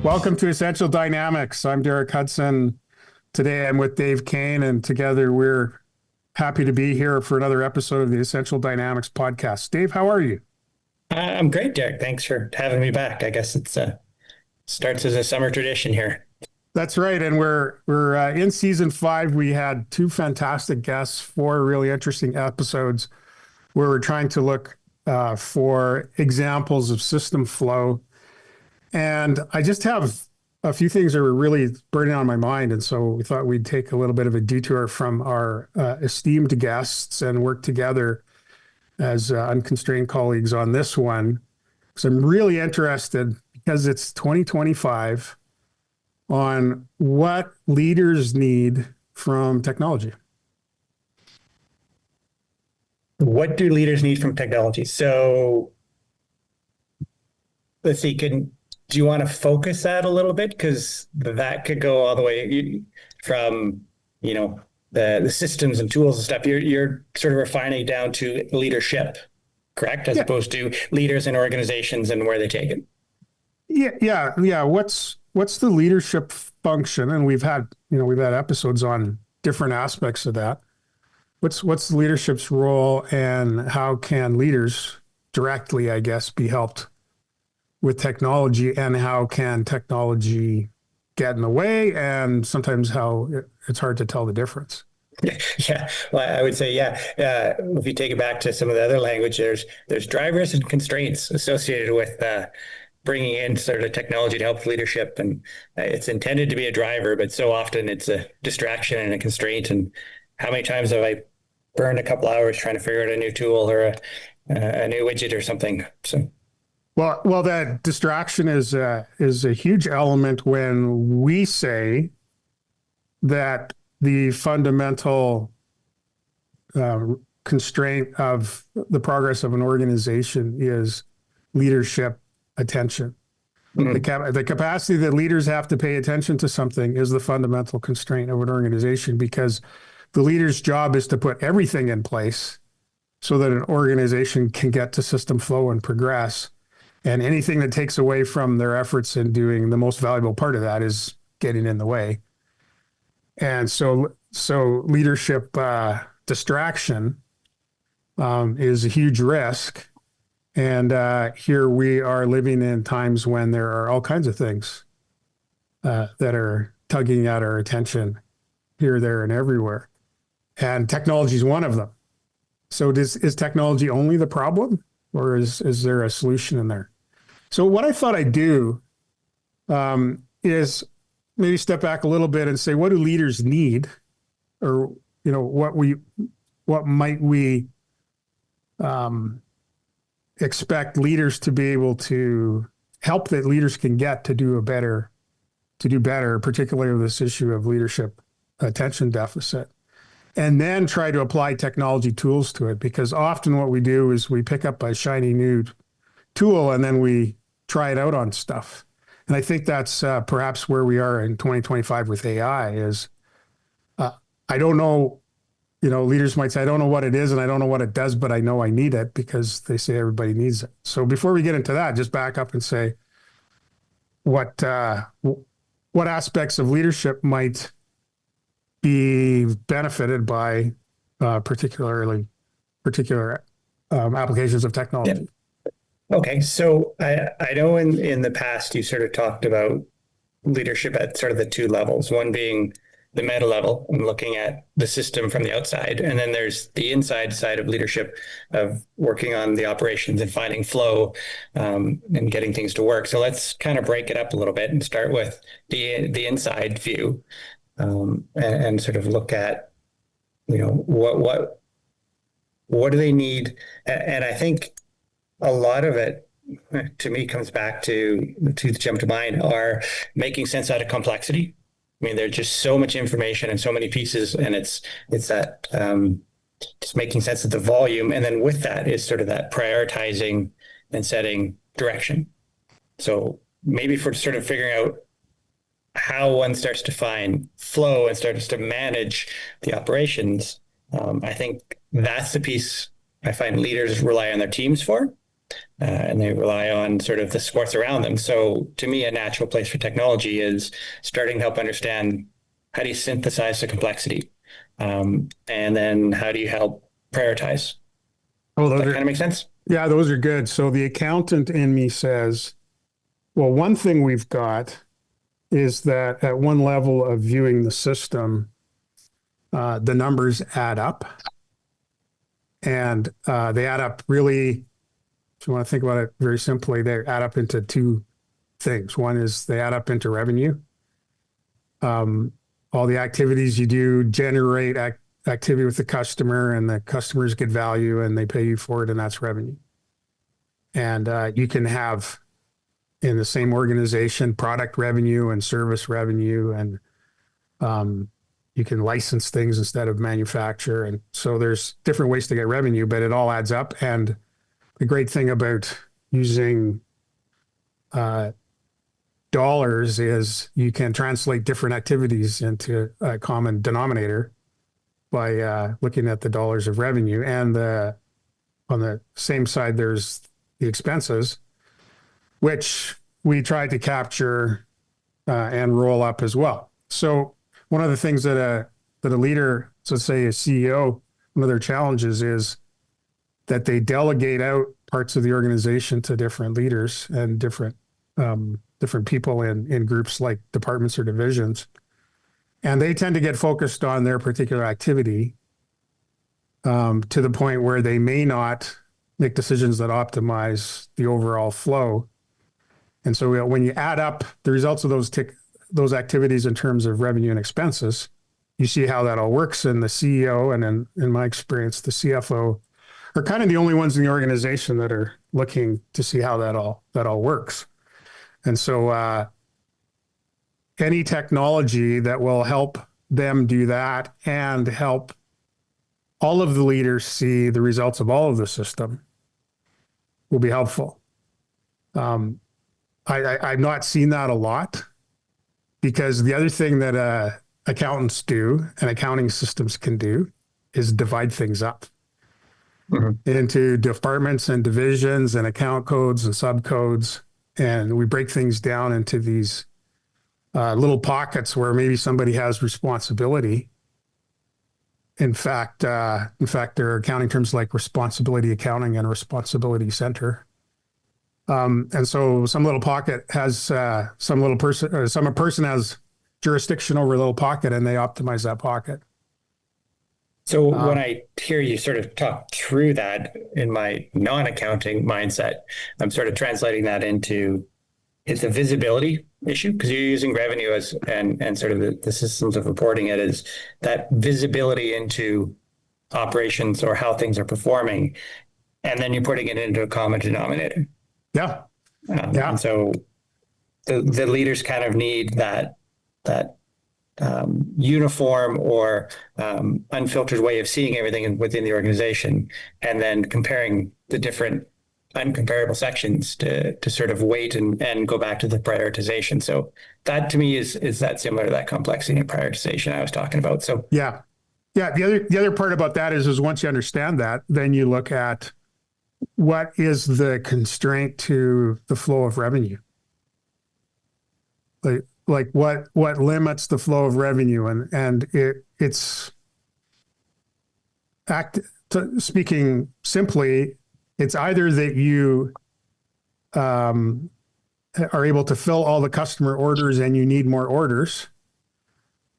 Welcome to Essential Dynamics. I'm Derek Hudson. Today I'm with Dave Kane, and together we're happy to be here for another episode of the Essential Dynamics podcast. Dave, how are you? I'm great, Derek. Thanks for having me back. I guess it's starts as a summer tradition here. That's right, and we're in season 5. We had 2 fantastic guests, 4 really interesting episodes where we're trying to look for examples of system flow. And I just have a few things that were really burning on my mind. And so we thought we'd take a little bit of a detour from our esteemed guests and work together as unconstrained colleagues on this one. So I'm really interested, because it's 2025, on what leaders need from technology. What do leaders need from technology? So let's see, do you want to focus that a little bit? Because that could go all the way from, the systems and tools and stuff. You're sort of refining it down to leadership, correct? As Yeah, opposed to leaders in organizations and where they take it. yeah. What's the leadership function? And we've had episodes on different aspects of that. What's the leadership's role, and how can leaders directly, I guess, be helped with technology, and how can technology get in the way, and sometimes how it's hard to tell the difference. Yeah, well, I would say, yeah. If you take it back to some of the other language, there's drivers and constraints associated with bringing in sort of technology to help leadership, and it's intended to be a driver, but so often it's a distraction and a constraint. And how many times have I burned a couple hours trying to figure out a new tool or a new widget or something? So. Well, that distraction is a huge element when we say that the fundamental constraint of the progress of an organization is leadership attention. Mm-hmm. The capacity that leaders have to pay attention to something is the fundamental constraint of an organization, because the leader's job is to put everything in place so that an organization can get to system flow and progress. And anything that takes away from their efforts in doing the most valuable part of that is getting in the way. And so leadership distraction is a huge risk. And here we are living in times when there are all kinds of things that are tugging at our attention here, there, and everywhere. And technology is one of them. So is technology only the problem, or is there a solution in there? So what I thought I'd do is maybe step back a little bit and say, what do leaders need? Or, what might we expect leaders to be able to help that leaders can get to do better, particularly with this issue of leadership attention deficit. And then try to apply technology tools to it, because often what we do is we pick up a shiny new tool and then we try it out on stuff. And I think that's perhaps where we are in 2025 with AI is, I don't know, leaders might say, I don't know what it is and I don't know what it does, but I know I need it, because they say everybody needs it. So before we get into that, just back up and say what aspects of leadership might be benefited by particular applications of technology. Yeah. Okay, so I know in the past you sort of talked about leadership at sort of the 2 levels, one being the meta level and looking at the system from the outside, and then there's the inside side of leadership of working on the operations and finding flow and getting things to work. So let's kind of break it up a little bit and start with the inside view, and sort of look at what do they need, and I think a lot of it, to me, comes back to jump to mind, are making sense out of complexity. I mean, there's just so much information and so many pieces, and it's that just making sense of the volume. And then with that is sort of that prioritizing and setting direction. So maybe for sort of figuring out how one starts to find flow and starts to manage the operations, I think that's the piece I find leaders rely on their teams for. and they rely on sort of the supports around them. So to me, a natural place for technology is starting to help understand how do you synthesize the complexity, and then how do you help prioritize. Oh, That kind of makes sense. yeah, those are good. So the accountant in me says, well, one thing we've got is that at one level of viewing the system, the numbers add up, and they add up really, if you want to think about it very simply, they add up into two things. One is they add up into revenue. All the activities you do generate activity with the customer, and the customers get value and they pay you for it, and that's revenue. And you can have in the same organization product revenue and service revenue, and you can license things instead of manufacture. And so there's different ways to get revenue, but it all adds up. And the great thing about using dollars is you can translate different activities into a common denominator by looking at the dollars of revenue. And on the same side, there's the expenses, which we tried to capture and roll up as well. So one of the things that a leader, so say a CEO, one of their challenges is that they delegate out parts of the organization to different leaders and different people in groups like departments or divisions. And they tend to get focused on their particular activity to the point where they may not make decisions that optimize the overall flow. And so when you add up the results of those activities in terms of revenue and expenses, you see how that all works. And the CEO, and in my experience, the CFO, are kind of the only ones in the organization that are looking to see how that all works. And so any technology that will help them do that and help all of the leaders see the results of all of the system will be helpful. I've not seen that a lot, because the other thing that accountants do and accounting systems can do is divide things up into departments and divisions and account codes and subcodes. And we break things down into these little pockets where maybe somebody has responsibility. In fact, there are accounting terms like responsibility accounting and responsibility center. And so some little pocket has some person has jurisdiction over a little pocket, and they optimize that pocket. So when I hear you sort of talk through that in my non-accounting mindset, I'm sort of translating that into, it's a visibility issue, because you're using revenue as and sort of the systems of reporting it as that visibility into operations or how things are performing, and then you're putting it into a common denominator. Yeah. And so the leaders kind of need that uniform or unfiltered way of seeing everything within the organization, and then comparing the different uncomparable sections to sort of weight and go back to the prioritization. So that to me is that similar to that complexity and prioritization I was talking about. So yeah. The other part about that is once you understand that, then you look at what is the constraint to the flow of revenue. Like what limits the flow of revenue, and it's speaking simply, it's either that you are able to fill all the customer orders and you need more orders,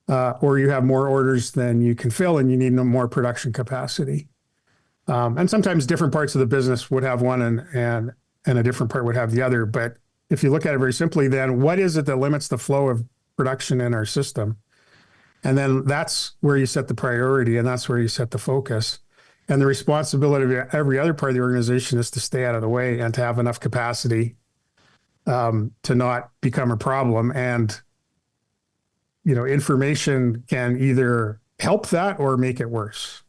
or you have more orders than you can fill and you need more production capacity. And sometimes different parts of the business would have one and a different part would have the other. But if you look at it very simply, then what is it that limits the flow of production in our system? And then that's where you set the priority, and that's where you set the focus. And the responsibility of every other part of the organization is to stay out of the way and to have enough capacity to not become a problem. And, information can either help that or make it worse.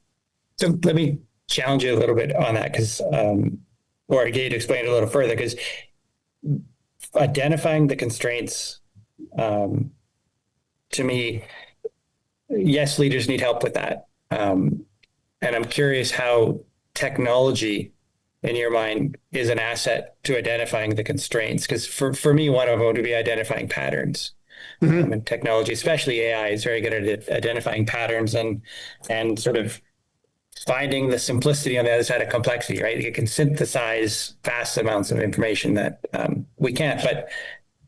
So let me challenge you a little bit on that, because, or get you to explain it a little further, because identifying the constraints, to me, yes, leaders need help with that. And I'm curious how technology in your mind is an asset to identifying the constraints? Because for me, one of them would be identifying patterns. Mm-hmm. And technology, especially AI, is very good at identifying patterns and sort of finding the simplicity on the other side of complexity, right? It can synthesize vast amounts of information that we can't. But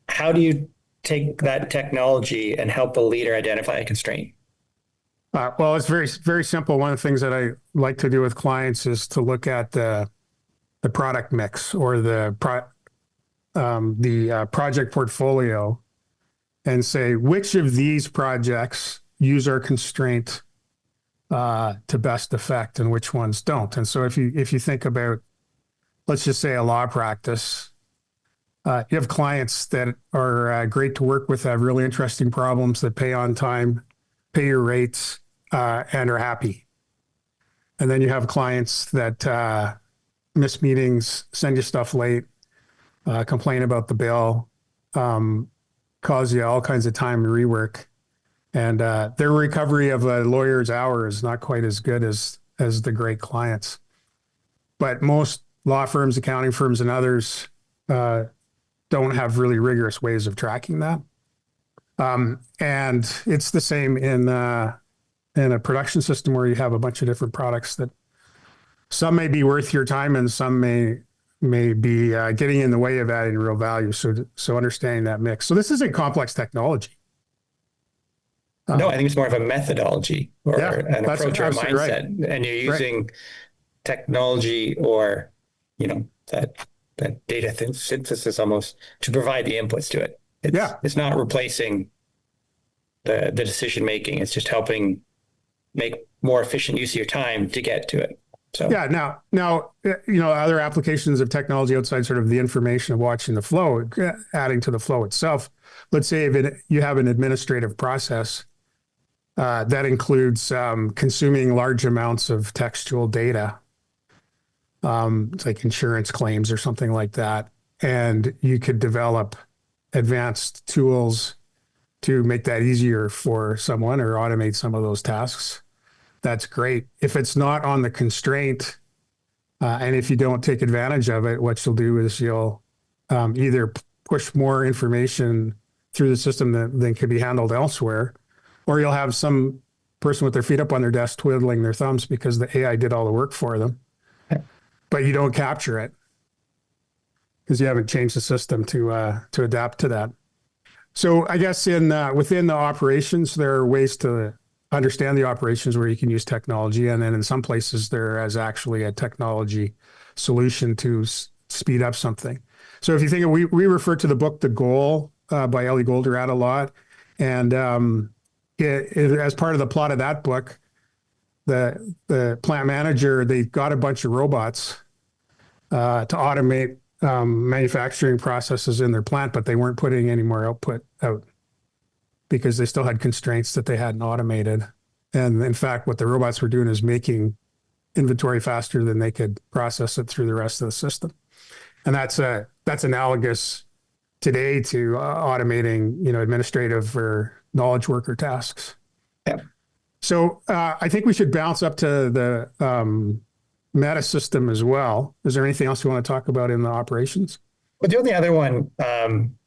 how do you take that technology and help a leader identify a constraint? Well, it's very, very simple. One of the things that I like to do with clients is to look at the product mix or the project portfolio and say which of these projects use our constraint to best effect and which ones don't. And so if you think about, let's just say, a law practice, you have clients that are great to work with, have really interesting problems, that pay on time, pay your rates, and are happy. And then you have clients that miss meetings, send you stuff late, complain about the bill, cause you all kinds of time to rework. And their recovery of a lawyer's hour is not quite as good as the great clients. But most law firms, accounting firms, and others don't have really rigorous ways of tracking that. And it's the same in a production system where you have a bunch of different products that some may be worth your time and some may be getting in the way of adding real value. So understanding that mix. So this isn't complex technology. No, I think it's more of a methodology or an approach or a mindset. Right. And you're using technology or, that data synthesis almost to provide the inputs to it. It's not replacing the decision making. It's just helping make more efficient use of your time to get to it. So now other applications of technology outside sort of the information of watching the flow, adding to the flow itself. Let's say if you have an administrative process that includes consuming large amounts of textual data, it's like insurance claims or something like that, and you could develop advanced tools to make that easier for someone or automate some of those tasks. That's great. If it's not on the constraint, and if you don't take advantage of it, what you'll do is you'll either push more information through the system than can be handled elsewhere, or you'll have some person with their feet up on their desk twiddling their thumbs because the AI did all the work for them, but you don't capture it because you haven't changed the system to adapt to that. So I guess within the operations, there are ways to understand the operations where you can use technology. And then in some places, there is actually a technology solution to speed up something. So if you think we refer to the book, The Goal by Ellie Goldratt a lot. And as part of the plot of that book, the plant manager, they got a bunch of robots to automate manufacturing processes in their plant, but they weren't putting any more output out because they still had constraints that they hadn't automated. And in fact, what the robots were doing is making inventory faster than they could process it through the rest of the system. And that's analogous today to automating, administrative or knowledge worker tasks. Yeah. So I think we should bounce up to the meta system as well. Is there anything else you want to talk about in the operations? Well, the only other one,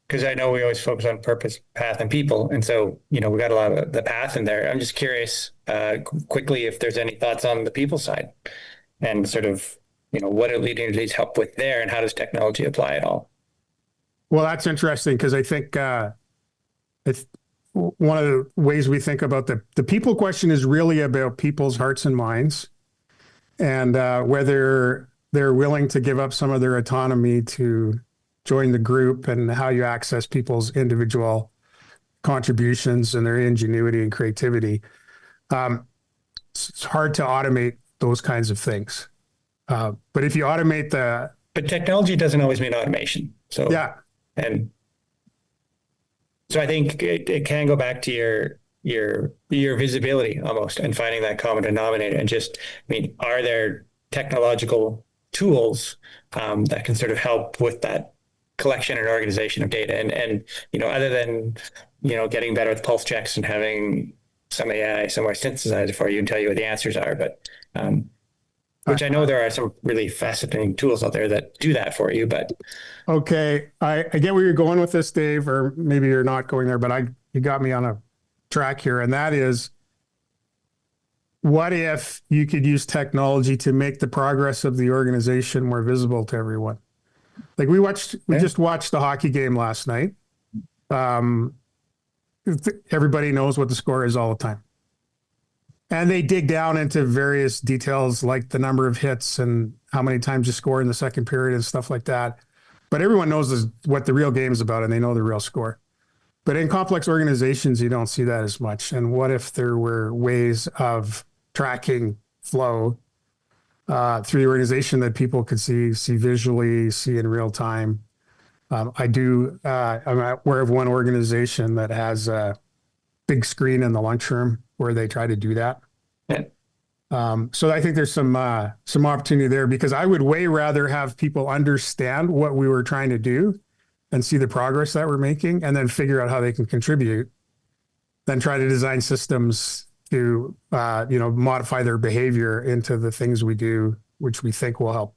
because I know we always focus on purpose, path, and people. And so, we got a lot of the path in there. I'm just curious quickly if there's any thoughts on the people side and sort of, what are leading needs help with there and how does technology apply at all? Well, that's interesting because I think it's one of the ways we think about the people question is really about people's hearts and minds and whether they're willing to give up some of their autonomy to join the group and how you access people's individual contributions and their ingenuity and creativity. It's hard to automate those kinds of things. But if you automate But technology doesn't always mean automation. So yeah. And so I think it can go back to your visibility almost and finding that common denominator and just, are there technological tools that can sort of help with that collection and organization of data and other than getting better with pulse checks and having some AI somewhere synthesize it for you and tell you what the answers are, but which I know there are some really fascinating tools out there that do that for you, but Okay, I get where you're going with this, Dave, or maybe you're not going there, but you got me on a track here, and that is, what if you could use technology to make the progress of the organization more visible to everyone? Like we just watched the hockey game last night. Um, Everybody knows what the score is all the time. And they dig down into various details like the number of hits and how many times you score in the second period and stuff like that. But everyone knows what the real game is about and they know the real score. But in complex organizations, you don't see that as much. And what if there were ways of tracking flow through the organization that people could see visually, see in real time? I'm aware of one organization that has a big screen in the lunchroom where they try to do that. yeah. So I think there's some opportunity there, because I would way rather have people understand what we were trying to do and see the progress that we're making and then figure out how they can contribute than try to design systems to modify their behavior into the things we do, which we think will help.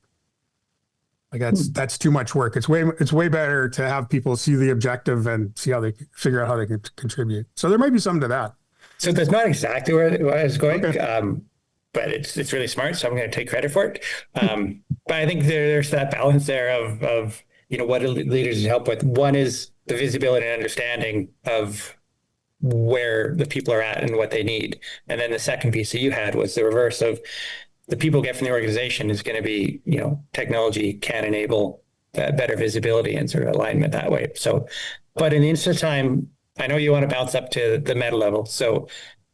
Like that's too much work. It's way better to have people see the objective and see how they figure out how they can contribute. So there might be something to that. So that's not exactly where I was going, Okay. but it's really smart. So I'm going to take credit for it. But I think there's that balance there of what do leaders help with. One is the visibility and understanding of where the people are at and what they need, and then the second piece that you had was the reverse of the people get from the organization is going to be, technology can enable that better visibility and sort of alignment that way. So, but in the interest of time, I know you want to bounce up to the meta level. So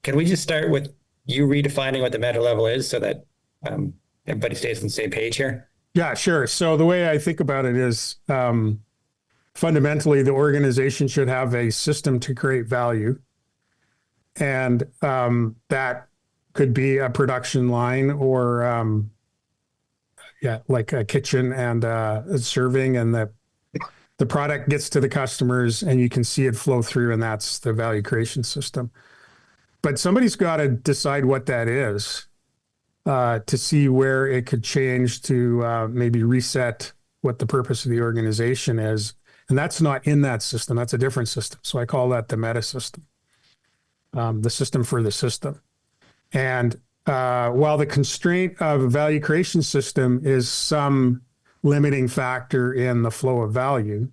can we just start with you redefining what the meta level is so that everybody stays on the same page here? Yeah, sure. So the way I think about it is fundamentally the organization should have a system to create value. And that could be a production line or like a kitchen and serving, and the product gets to the customers and you can see it flow through, and that's the value creation system. But somebody's got to decide what that is to see where it could change to maybe reset what the purpose of the organization is. And that's not in that system. That's a different system. So I call that the meta system, the system for the system. And while the constraint of a value creation system is some limiting factor in the flow of value,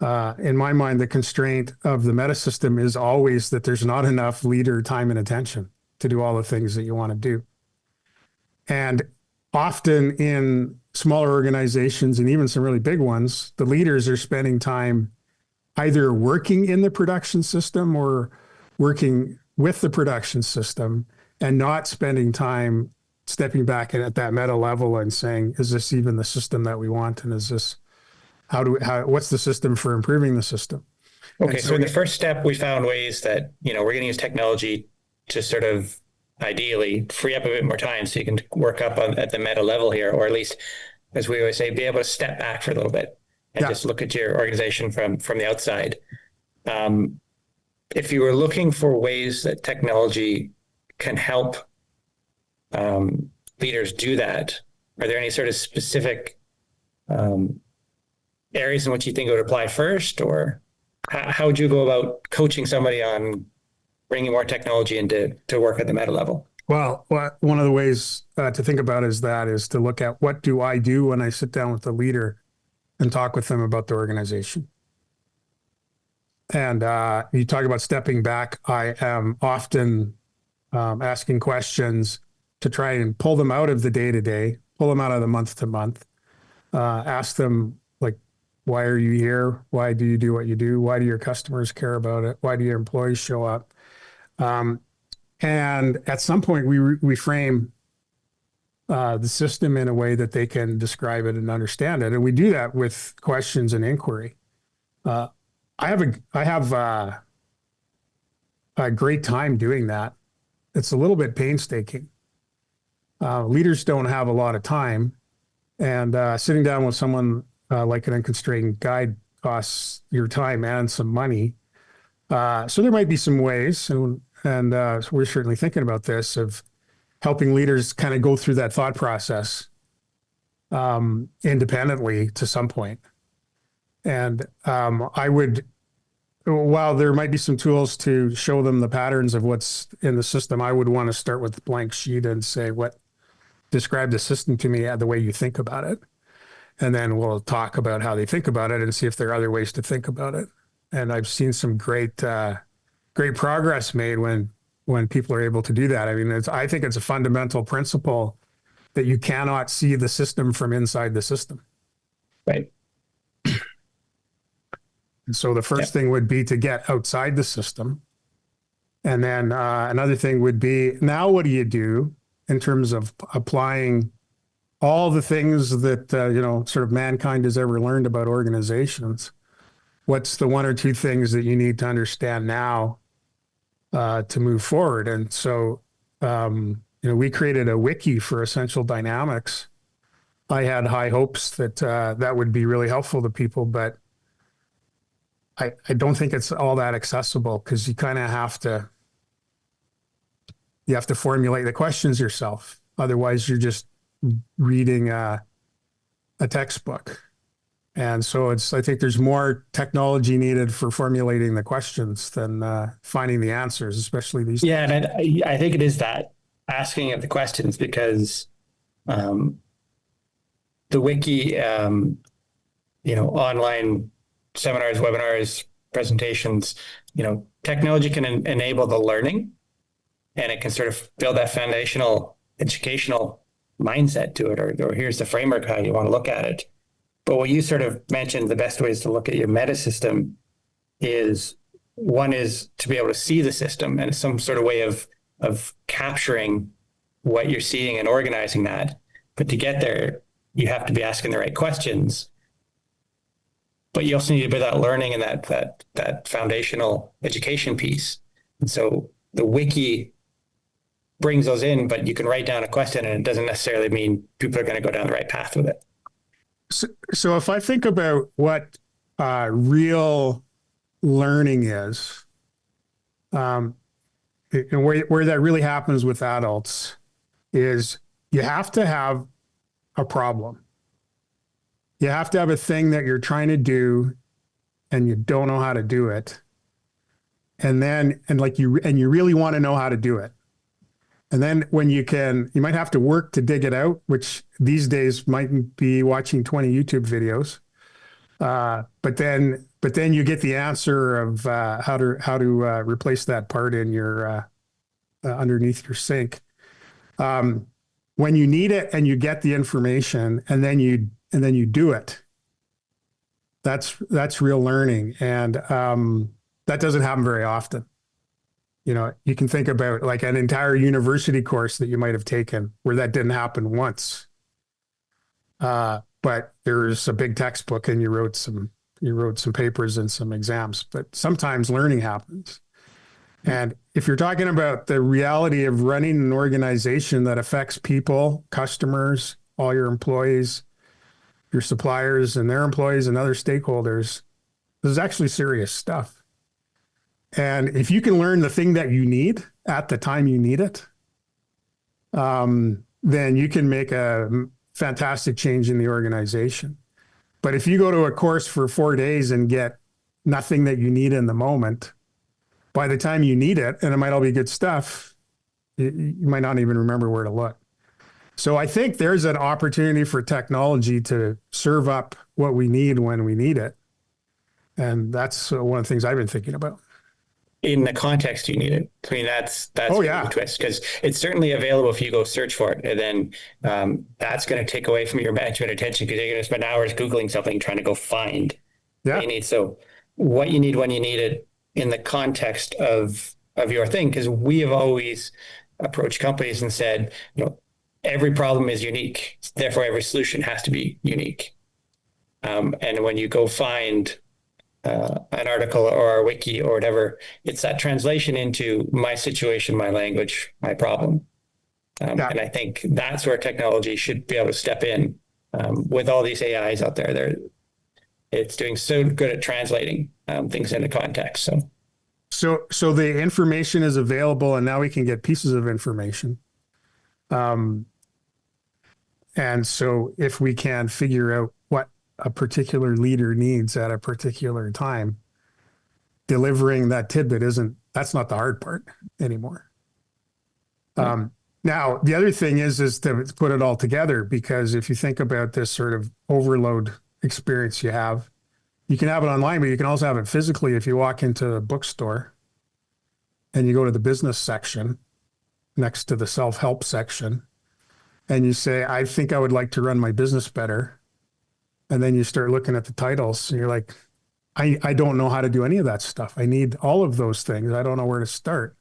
in my mind, the constraint of the meta system is always that there's not enough leader time and attention to do all the things that you want to do. And often in smaller organizations and even some really big ones, the leaders are spending time either working in the production system or working with the production system and not spending time stepping back at that meta level and saying, is this even the system that we want? And is this, what's the system for improving the system? Okay. So in the first step, we found ways that, we're going to use technology to sort of ideally free up a bit more time so you can work up at the meta level here, or at least, as we always say, be able to step back for a little bit and just look at your organization from the outside. If you were looking for ways that technology can help leaders do that, are there any sort of specific areas in which you think it would apply first, or how would you go about coaching somebody on bringing more technology into to work at the meta level? Well, one of the ways to think about is to look at what do I do when I sit down with the leader and talk with them about the organization. And you talk about stepping back. I am often asking questions to try and pull them out of the day-to-day, pull them out of the month-to-month, ask them, like, why are you here? Why do you do what you do? Why do your customers care about it? Why do your employees show up? And at some point, we frame the system in a way that they can describe it and understand it. And we do that with questions and inquiry. I have a great time doing that. It's a little bit painstaking. Leaders don't have a lot of time, and sitting down with someone like an unconstrained guide costs your time and some money. So there might be some ways, and we're certainly thinking about this, of helping leaders kind of go through that thought process independently to some point. And I would, while there might be some tools to show them the patterns of what's in the system, I would want to start with the blank sheet and say, describe the system to me the way you think about it. And then we'll talk about how they think about it and see if there are other ways to think about it. And I've seen some great progress made when people are able to do that. I mean, I think it's a fundamental principle that you cannot see the system from inside the system. Right. And so the first thing would be to get outside the system. And then another thing would be, now what do you do in terms of applying all the things that, sort of mankind has ever learned about organizations? What's the one or two things that you need to understand now to move forward? And so, we created a wiki for Essential Dynamics. I had high hopes that that would be really helpful to people, but I don't think it's all that accessible, because you kind of have to formulate the questions yourself. Otherwise, you're just reading a textbook. And so I think there's more technology needed for formulating the questions than finding the answers, especially these. Yeah, and I think it is that asking of the questions, because the wiki, online seminars, webinars, presentations, technology can enable the learning, and it can sort of build that foundational educational mindset to it, or here's the framework, how you want to look at it. But what you sort of mentioned, the best ways to look at your meta system is, one is to be able to see the system and some sort of way of capturing what you're seeing and organizing that. But to get there, you have to be asking the right questions. But you also need to build that learning and that foundational education piece. And so the wiki brings those in, but you can write down a question, and it doesn't necessarily mean people are going to go down the right path with it. So if I think about what real learning is, and where that really happens with adults, is you have to have a problem. You have to have a thing that you're trying to do and you don't know how to do it. And you really want to know how to do it. And then when you might have to work to dig it out, which these days might be watching 20 YouTube videos. But then you get the answer of how to replace that part in your underneath your sink. When you need it and you get the information, and then you do it. That's real learning, and that doesn't happen very often. You can think about like an entire university course that you might have taken where that didn't happen once. But there's a big textbook and you wrote some papers and some exams, but sometimes learning happens. And if you're talking about the reality of running an organization that affects people, customers, all your employees, your suppliers and their employees and other stakeholders, this is actually serious stuff. And if you can learn the thing that you need at the time you need it, then you can make a fantastic change in the organization. But if you go to a course for 4 days and get nothing that you need in the moment, by the time you need it, and it might all be good stuff, you might not even remember where to look. So I think there's an opportunity for technology to serve up what we need when we need it. And that's one of the things I've been thinking about. In the context you need it. I mean, that's the twist, because it's certainly available if you go search for it, and then that's going to take away from your management attention, because you're going to spend hours Googling something trying to go find what you need. So what you need when you need it in the context of your thing, because we have always approached companies and said, every problem is unique, therefore every solution has to be unique. And when you go find an article or a wiki or whatever, it's that translation into my situation, my language, my problem. And I think that's where technology should be able to step in. With all these AIs out there, it's doing so good at translating things into context. So the information is available, and now we can get pieces of information. And so if we can figure out what a particular leader needs at a particular time, delivering that tidbit that's not the hard part anymore. Now, the other thing is to put it all together, because if you think about this sort of overload experience you can have it online, but you can also have it physically. If you walk into a bookstore and you go to the business section next to the self-help section, and you say, I think I would like to run my business better. And then you start looking at the titles and you're like, I don't know how to do any of that stuff. I need all of those things. I don't know where to start.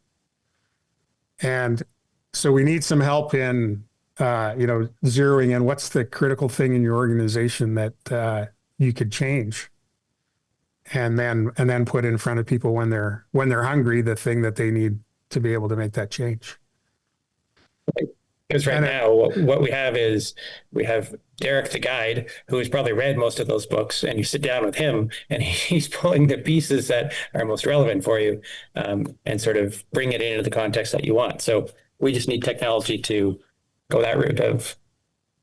And so we need some help in, zeroing in what's the critical thing in your organization that you could change, and then put in front of people when they're hungry, the thing that they need to be able to make that change. Because now what we have is we have Derek the guide, who has probably read most of those books, and you sit down with him and he's pulling the pieces that are most relevant for you, and sort of bring it into the context that you want. So we just need technology to go that route of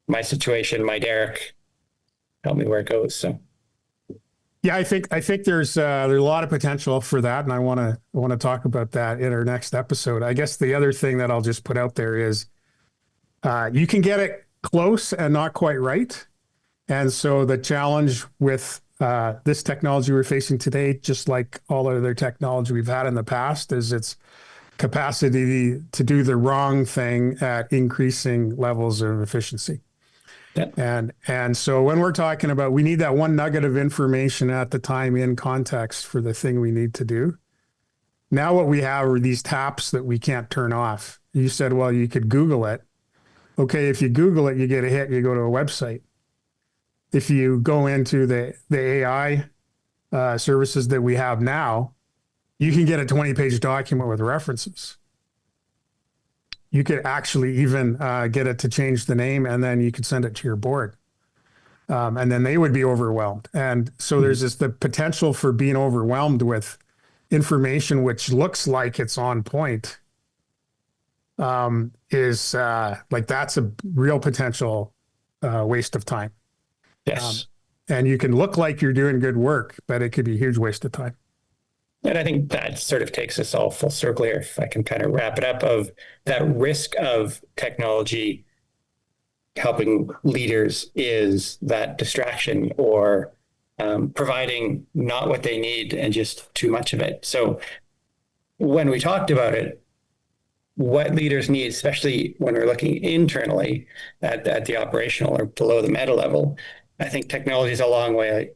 my situation, my Derek, help me where it goes. So yeah, I think there's a lot of potential for that, and I want to talk about that in our next episode. I guess the other thing that I'll just put out there is you can get it close and not quite right. And so the challenge with this technology we're facing today, just like all other technology we've had in the past, is its capacity to do the wrong thing at increasing levels of efficiency. Yeah. And so when we're talking about, we need that one nugget of information at the time in context for the thing we need to do. Now what we have are these taps that we can't turn off. You said, well, you could Google it. Okay, if you Google it, you get a hit, you go to a website. If you go into the AI services that we have now, you can get a 20-page document with references. You could actually even get it to change the name, and then you could send it to your board. And then they would be overwhelmed. And so there's the potential for being overwhelmed with information which looks like it's on point. That's a real potential waste of time. Yes. And you can look like you're doing good work, but it could be a huge waste of time. And I think that sort of takes us all full circle here, if I can kind of wrap it up, of that risk of technology helping leaders is that distraction, or providing not what they need and just too much of it. So when we talked about it, what leaders need, especially when we're looking internally at the operational or below the meta level, I think technology is a long way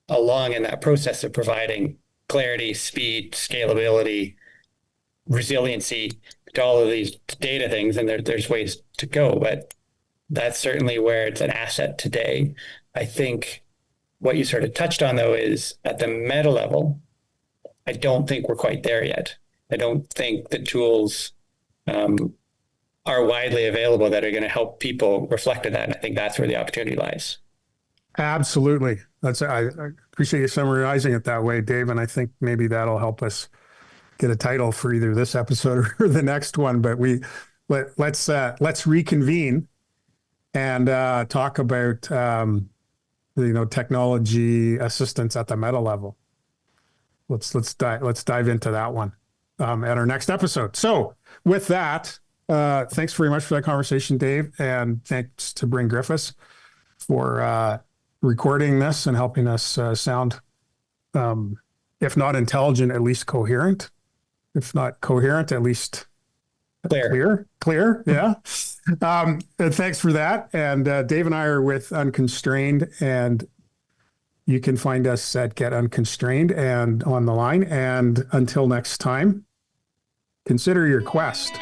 along in that process of providing clarity, speed, scalability, resiliency to all of these data things. And there's ways to go, but that's certainly where it's an asset today. I think what you sort of touched on, though, is at the meta level, I don't think we're quite there yet. I don't think the tools are widely available that are going to help people reflect on that. And I think that's where the opportunity lies. Absolutely. I appreciate you summarizing it that way, Dave. And I think maybe that'll help us get a title for either this episode or the next one. But let's reconvene and talk about technology assistance at the meta level. Let's dive into that one at our next episode. So with that, thanks very much for that conversation, Dave, and thanks to Bryn Griffiths for recording this and helping us sound, if not intelligent, at least coherent. If not coherent, at least clear. Yeah. And thanks for that. And Dave and I are with Unconstrained, and you can find us at Get Unconstrained and on the line. And until next time, consider your quest.